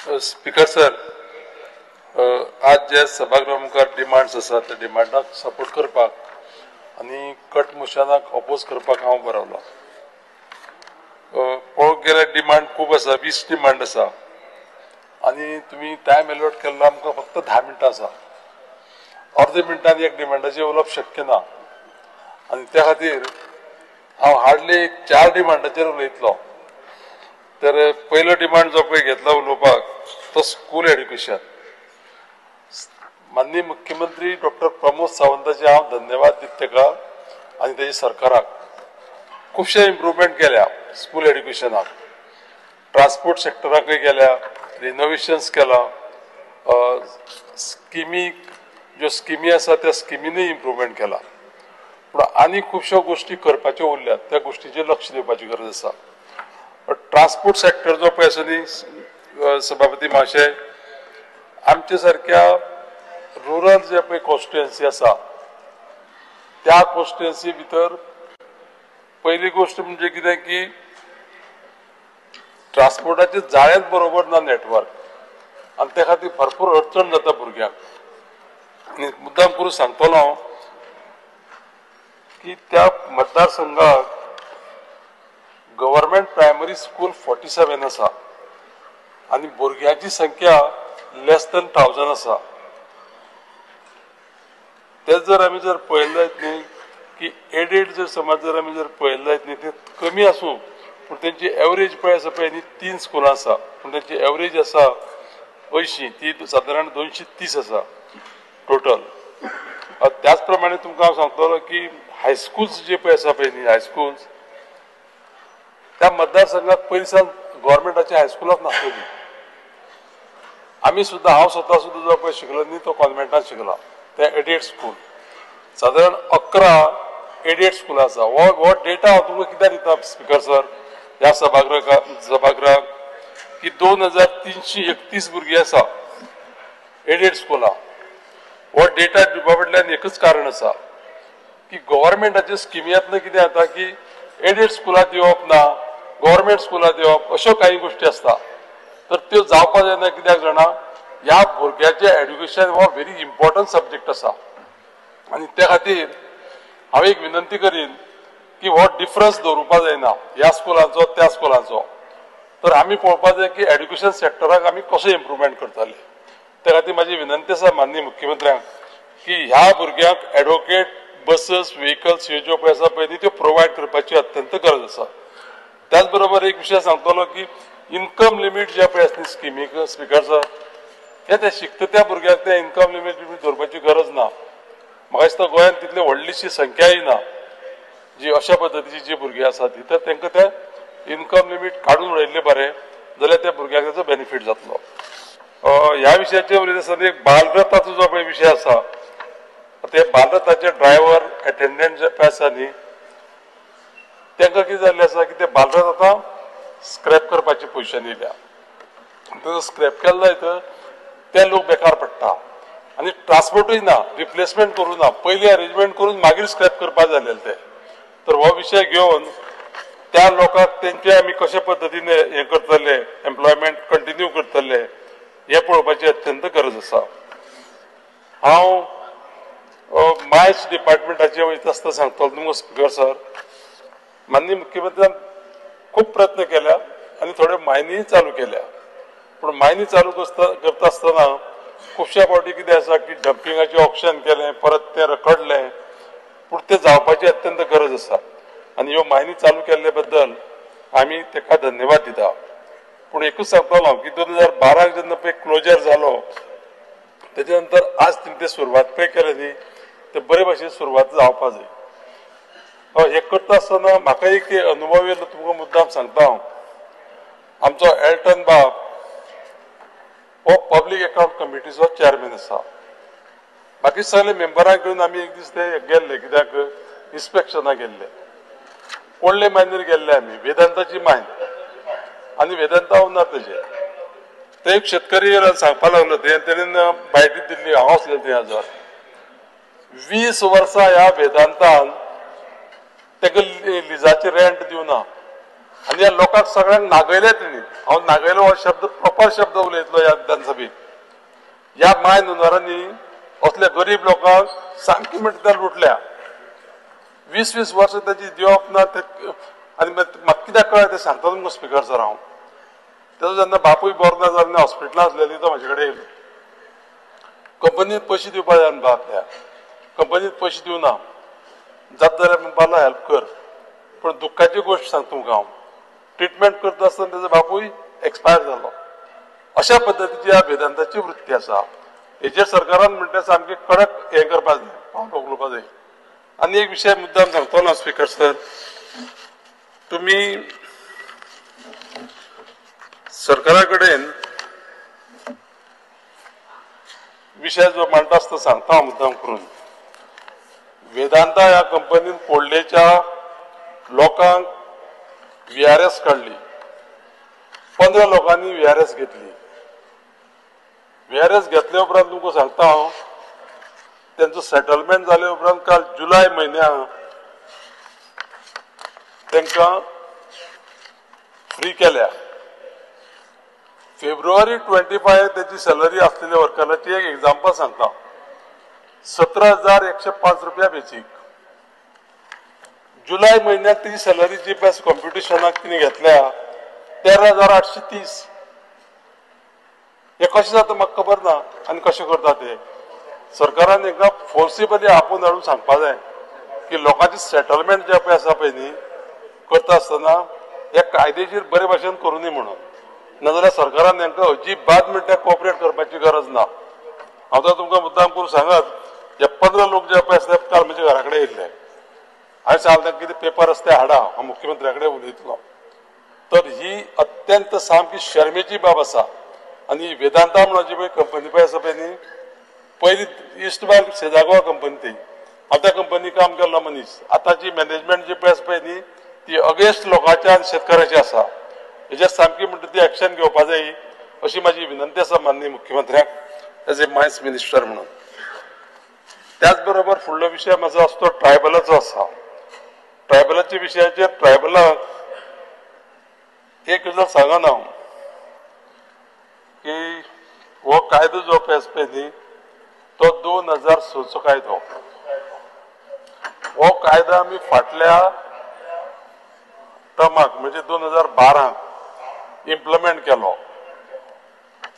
Speaker sir, आज जे सभागृहा मुखार डिमांड्स आसा त्या डिमांडाक सपोर्ट करपाक आनी कट मोशनाक अपोज करपाक हांव बरवलो. पळोवंक गेल्यार डिमांड खूब आसा, 20 डिमांड आसा आनी तुमी टायम अलॉट केल्लो आमकां फक्त 10 मिनटां आसा. अर्दे मिनटान एक डिमांडाचेर उलोवप शक्य ना आनी त्या खातीर हांव हार्डली 4 डिमांडाचेर उलयतलो. तर पयलो डिमांड जो पळय घेतला उलोवपाक तो स्कूल एड्युकेशन. माननीय मुख्यमंत्री डॉक्टर प्रमोद सावंताचे हांव धन्यवाद दिता ताका आनी ताच्या सरकाराक. खुबशे इम्प्रुवमेंट केल्या स्कूल एड्युकेशनाक, ट्रान्सपोर्ट सेक्टराकय केल्या, रिनोवेशन्स केला, ज्यो स्किमी आसा त्या स्किमीनय इम्प्रुवमेंट केला. पूण आनी खुबश्यो गोष्टी करपाच्यो उरल्यात, त्या गोष्टीचेर लक्ष दिवपाची गरज आसा. ट्रान्सपोर्ट सेक्टर जो पळय आसा न्ही सभापती महाशय, आमच्या सारक्या रुरल जे पळय कॉन्स्टिट्युएन्सी आसा त्या कॉन्स्टिट्युएन्सी भितर पयली गोष्ट म्हणजे कितें की ट्रान्सपोर्टाचे जाळेच बरोबर ना नेटवर्क आनी त्या खातीर भरपूर अडचण जाता भुरग्यांक. आनी मुद्दाम करून सांगतलो हांव की त्या मतदारसंघाक गव्हर्मेंट प्रायमरी स्कूल 47 आसा आनी भुरग्यांची संख्या लेस दॅन 1000 आसा. तेच जर आमी पळयलें जायत न्ही की एडेड जर समज जर आमी पळयलें जायत न्ही ते कमी आसूं पूण तेंची एवरेज पळय आसा पळय न्ही 3 स्कुलां आसा पूण तेंची एवरेज आसा 80, ती सादारण 230 आसा टोटल. त्याच प्रमाणे तुमकां हांव सांगतलो की हायस्कुल्स जे पळय आसा पळय न्ही हायस्कुल्स त्या मतदारसंघात पयलींसान गव्हर्मेंटाच्या हायस्कुलाक नासलेली. आमी सुद्दां हांव स्वता सुद्दां जो पळय शिकलो न्ही तो कॉन्व्हेंटांत शिकला, ते एडेड स्कूल सादारण 11 एडेड स्कुलां आसा. हो डेटा हांव तुमकां कित्याक दिता स्पीकर सर ह्या सभागृहाक की 2331 भुरगीं आसा एडेड स्कुलां. हो डेटा दिवपा फाटल्यान एकच कारण आसा की गव्हर्मेंटाच्या स्किमींतल्यान कितें जाता की एडेड स्कुलां दिवप ना, गव्हर्मेंट स्कुलां दिवप, अश्यो काही गोष्टी आसता. तर त्यो जावपा जायना. कित्याक जाणा ह्या भुरग्याचें एड्युकेशन हो व्हेरी इम्पॉर्टंट सब्जेक्ट आसा आनी त्या खातीर हांव एक विनंती करीन की हो डिफरन्स दवरुपा जायना ह्या स्कुलांचो त्या स्कुलांचो. तर आमी पळोवपा जाय की एड्युकेशन सेक्टराक आमी कशें इम्प्रुवमेंट करतले. त्या खातीर म्हाजी विनंती आसा माननीय मुख्यमंत्र्यांक की ह्या भुरग्यांक एडवोकेट बसीस व्हेकल्स ह्यो ज्यो पळय आसा पळय न्ही त्यो प्रोवायड करपाची अत्यंत गरज आसा. त्याच बरोबर एक विशय सांगतलो की इन्कम लिमीट जे पळय आसा न्ही स्किमीक स्पीकर सर, ते शिकता त्या भुरग्यांक ते इन्कम लिमीट दवरपाची गरज ना. म्हाका दिसता गोंयांत तितली व्हडलीशी संख्याय ना जी अशा पद्दतीची जी भुरगीं आसा ती. तर तांकां ते इन्कम लिमीट काडून उडयल्लें बरें जाल्यार त्या भुरग्यांक ताचो बेनिफीट जातलो. ह्या विशयाचेर उलयता आसतना एक बालरथाचो जो पळय विशय आसा, ते बालरथाचे ड्रायव्हर एटेंडंट जे पळय आसा न्ही तांकां कितें जाल्लें आसा की ते बालरथ आतां स्क्रॅप करपाची पोजिशन येयल्या. तो स्क्रॅप केलो जायत ते लोक बेकार पडटा आनी ट्रान्सपोर्टूय ना, रिप्लेसमेंट करूं ना, पयलीं अरेंजमेंट करून मागीर स्क्रॅप करपा जाल्ले ते. तर हो विशय घेवन त्या लोकांक तेंचे आमी कशे पद्दतीन हें करतले, एम्प्लॉयमेंट कंटिन्यू करतले हें पळोवपाची अत्यंत गरज आसा. हांव मायन्स डिपार्टमेंटाचेर वयता आसतना सांगतलो तुमकां स्पीकर सर, माननीय मुख्यमंत्र्यान खूब प्रयत्न केल्या आनी थोड्यो मायनीय चालू केल्या. पूण मायनी चालू करता आसतना खुबश्या फावटी कितें आसा की डंपिंगाचें ऑप्शन केलें, परत तें रखडलें. पूण तें जावपाची अत्यंत गरज आसा आनी ह्यो मायनी चालू केल्ले बद्दल आमी ताका धन्यवाद दिता. पूण एकूच सांगतलो हांव की 2012 जेन्ना पळय क्लोजर जालो तेच्या नंतर आज तें सुरवात पळय केली न्ही ते बरे भशेन सुरवात जावपा जाय. हे करता आसतना म्हाका एक अनुभव येयलो तुमकां मुद्दाम सांगता हांव. आमचो एल्टन बाब हो पब्लीक अकाउंट कमिटीचो चेअरमॅन आसा. बाकी सगळे मेंबरांक घेवन आमी एक दीस ते गेल्ले, कित्याक इन्स्पेक्शनाक गेल्ले. कोणले मायनीर गेल्ले आमी, वेदांताची मायन आनी वेदांता ओनर तेजे. ते एक शेतकरी सांगपा लागलो तेणेन बायटी दिल्ली, हांव आसलें थंय हजर. 20 वर्सां ह्या वेदांतान ताका लिजाचे रेंट दिवना आनी ह्या लोकांक सगळ्यांक नागयले तेणी हांव नागयलो हो शब्द प्रॉपर शब्द उलयतलो ह्या विधानसभेत ह्या माय नुनारांनी असल्या गरीब लोकांक सामकी म्हणटा लुटल्या 20-20 वर्सां ताची दिवप ना आनी म्हाका कित्याक कळ्ळें तें सांगता तुमकां स्पिकर सर हांव तेजो जेन्ना बापूय बरो ना जाल्लो हॉस्पिटलांत आसलेली तो म्हाजे कडेन येयलो कंपनीन पयशे दिवपा जाय म्हणपा आपल्या कंपनीन पयशे दिवना जाता जाल्यार म्हणपाक हेल्प कर पूण दुख्खाची गोश्ट सांगता तुमकां हांव ट्रिटमेंट करता आसतना तेजो बापूय एक्सपायर जालो अशा पद्दतीची ह्या वेदांताची वृत्ती आसा हेचेर सरकारान म्हणटा सामकें कडक हें करपा जाय पावल उखलुपा जाय आनी एक विशय मुद्दाम सांगतो ना स्पिकर सर तुम्ही सरकारा कडेन विषय जो मांडटा आसता सांगता हांव मुद्दाम करून वेदांता ह्या कंपनीन फोडलेच्या लोकांक VRS काढली 15 लोकांनी VRS घेतली VRS घेतले उपरांत तुमकां सांगता हांव त्यांचं सेटलमेंट जाले उपरांत काल जुलय म्हयन्याक तांकां फ्री केल्या फेब्रुवारी 25 त्याची सॅलरी असलेल्या वर्कराची एक एक्झाम्पल सांगता 17,105 रुपया बेसीक जुलय म्हयन्याक तिची सॅलरी जी पळय कॉम्पिटिशनाक तिने घेतल्या 13,830 हे कशें जाता म्हाका खबर ना आनी कशें करता ते सरकारान तांकां फोर्सिबली आपोवन हाडून सांगपा जाय की लोकांचे सेटलमेंट जे पळय आसा पळय न्ही करता आसतना हे कायदेशीर बरे भाशेन करूं न्ही म्हणून नाजाल्यार सरकारान तांकां अजिबात म्हणटा कोऑपरेट करपाची गरज ना हांव तर तुमकां मुद्दाम करून सांगत हे 15 लोक जे पळय आसले काल म्हज्या घरा कडेन येयल्ले हांवें सांगलें तांकां कितें पेपर आसा ते हाडा हांव मुख्यमंत्र्या कडेन उलयतलो तर ही अत्यंत सामकी शर्मेची बाब आसा आनी वेदांता म्हणून जी पळय कंपनी पळय आसा पळय न्ही पयली ईस्ट बँक सेजागोवा कंपनी ती हांव त्या कंपनी काम केल्लो मनीस आतांची मॅनेजमेंट जी पळय आसा पळय न्ही ती अगेन्स्ट लोकांच्या आनी शेतकारांची आसा हेजेर सामकी म्हणटा ती एक्शन घेवपा जाय अशी म्हाजी विनंती आसा माननीय मुख्यमंत्र्याक एज ए मायन्स मिनिस्टर म्हणून त्याच बरोबर फुडलो विशय म्हाजो आसा तो ट्रायबलाचो आसा ट्रायबलाच्या विशयाचेर ट्रायबलांक एक गजाल सांगना हांव की हो कायदो जो पळय आसा पळय न्ही तो 2006 चो कायदो हो कायदो आमी फाटल्या टर्माक म्हणजे 2012 इम्प्लिमेंट केलो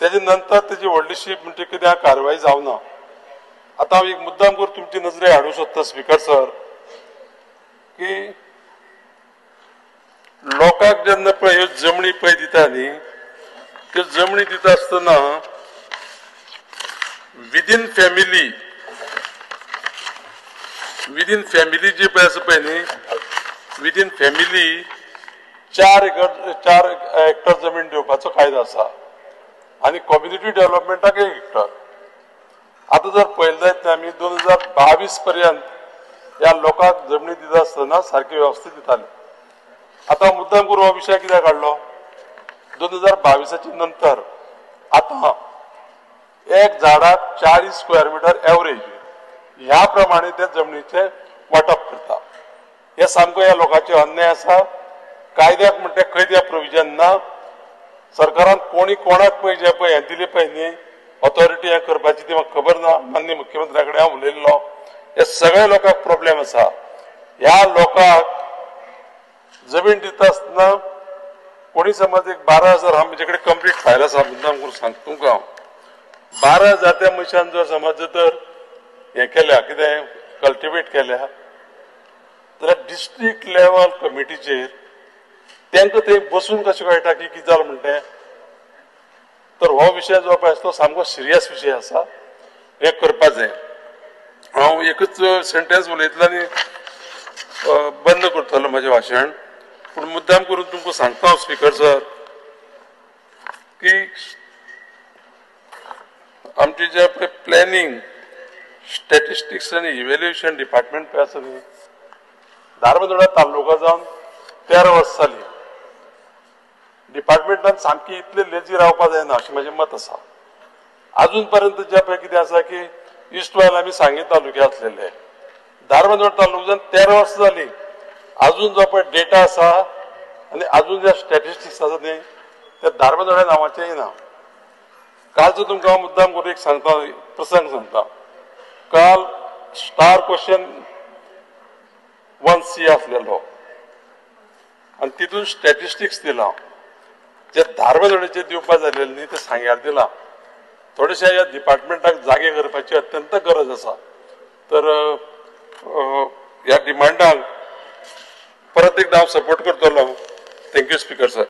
तेजे नंतर तेजी व्हडलीशी म्हणजे कित्याक कारवाई जावना आता हांव एक मुद्दाम करून तुमची नजरे हाडूं सोदता स्पिकर सर की लोकांक जेन्ना पळय ह्यो जमनी पळय दिता न्ही त्यो जमनी दिता आसतना विदीन फॅमिली जी पळय आसा पळय न्ही विदीन फॅमिली 4 हेक्टर जमीन दिवपाचो कायदो आसा आनी कम्युनिटी डेव्हलपमेंटाक 1 हेक्टर आता जर पळयलें जायत आमी 2022 पर्यंत ह्या लोकांक जमनी दिता आसतना सारकी वेवस्थीत दिताली आता मुद्दाम करून हो विशय कित्याक काडलो 2022 नंतर आता एक झाडाक 40 स्क्वेअर मिटर एवरेज ह्या प्रमाणे त्या जमनीचे वाटप करता हे सामको ह्या लोकांचे अन्याय आसा कायद्याक म्हणटा खंय त्या प्रोविजन ना सरकारान कोणी कोणाक पळय जे पळय हें दिले पळय न्ही ऑथॉरिटी हें करपाची ती म्हाका खबर ना माननीय मुख्यमंत्र्या कडेन हांव उलयल्लो हे सगळ्या लोकांक प्रॉब्लेम आसा ह्या लोकांक जमीन दिता आसतना कोणी समज एक 12,000 हांव म्हजे कडेन कंप्लीट फायल आसा मुद्दाम करून सांगता तुमकां हांव 12,000 त्या मनशान जर समज जर हें केल्या कितें कल्टिवेट केल्या जाल्यार डिस्ट्रिक्ट लेवल कमिटीचेर तांकां थंय बसून कशें कळटा की कितें जालें म्हणटें तर हो विशय जो पळय तो सामको सिरियस विशय आसा हें करपा जाय हांव एकच सेंटेन्स उलयतलो आनी बंद करतलो म्हजें भाशण पूण मुद्दाम करून तुमकां सांगता हांव स्पिकर सर की आमचे जे पळय प्लॅनिंग स्टॅटिस्टिक्स आनी इव्हॅल्युएशन डिपार्टमेंट पळय आसा न्ही धारबांदोडा तालुका जावन 13 वर्सां जालीं डिपार्टमेंटान सामकी इतले लेजी रावपा जायना अशें म्हजें मत आसा अजून पर्यंत जे पळय कितें आसा की इस्ट गोंयान आमी सांगे तालुके आसलेले धारबांदोडा तालुका जावन 13 वर्सां जालीं अजून जो पळय डेटा आसा आणि अजून जे स्टॅटिस्टिक्स आसा न्ही ते धारबांदोड्या नांवाचे येना. कालचो तुमकां हांव मुद्दाम करून एक सांगता प्रसंग सांगता. काल स्टार क्वेश्चन 1C आसलेलो आनी तितून स्टॅटिस्टिक्स दिला. जे धारबांदोड्याचे दिवपा जालेले न्ही ते सांग्यार दिला. थोडेशे ह्या डिपार्टमेंटाक जागे करपाची अत्यंत गरज आसा. तर ह्या डिमांडाक परत एकदा हांव सपोर्ट करतलो. Thank you speaker sir.